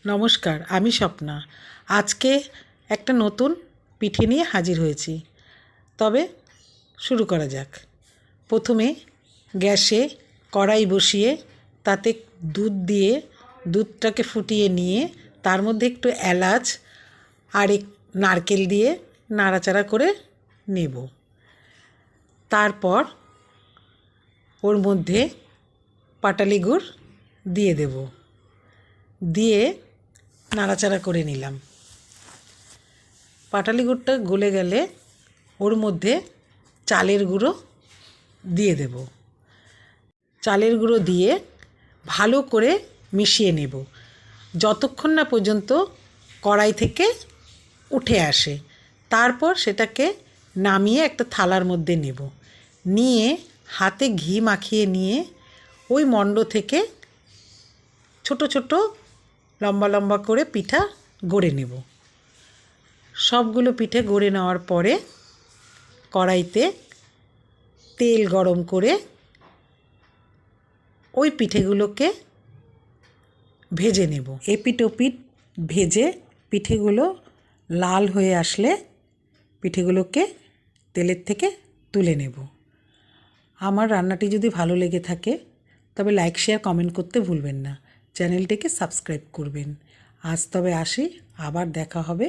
নমস্কার, আমি স্বপ্না। আজকে একটা নতুন পিঠে নিয়ে হাজির হয়েছি। তবে শুরু করা যাক। প্রথমে গ্যাসে কড়াই বসিয়ে তাতে দুধ দিয়ে দুধটাকে ফুটিয়ে নিয়ে তার মধ্যে একটু এলাচ আর নারকেল দিয়ে নাড়াচাড়া করে নেব। তারপর ওর মধ্যে পাটালি গুড় দিয়ে দেব, দিয়ে নাড়াচাড়া করে নিলাম। পাটালি গুড়টা গলে গেলে ওর মধ্যে চালের গুঁড়ো দিয়ে দেব। চালের গুঁড়ো দিয়ে ভালো করে মিশিয়ে নেব যতক্ষণ না পর্যন্ত কড়াই থেকে উঠে আসে। তারপর সেটাকে নামিয়ে একটা থালার মধ্যে নেব, নিয়ে হাতে ঘি মাখিয়ে নিয়ে ওই মণ্ড থেকে ছোট ছোট লম্বা লম্বা করে পিঠা গড়ে নেব। সবগুলো পিঠে গড়ে নেওয়ার পরে কড়াইতে তেল গরম করে ওই পিঠেগুলোকে ভেজে নেব। এপিঠ ওপিঠ ভেজে পিঠেগুলো লাল হয়ে আসলে পিঠেগুলোকে তেলের থেকে তুলে নেব। আমার রান্নাটি যদি ভালো লেগে থাকে তবে লাইক, শেয়ার, কমেন্ট করতে ভুলবেন না। চ্যানেলটিকে সাবস্ক্রাইব করবেন। আজ তবে আসি, আবার দেখা হবে।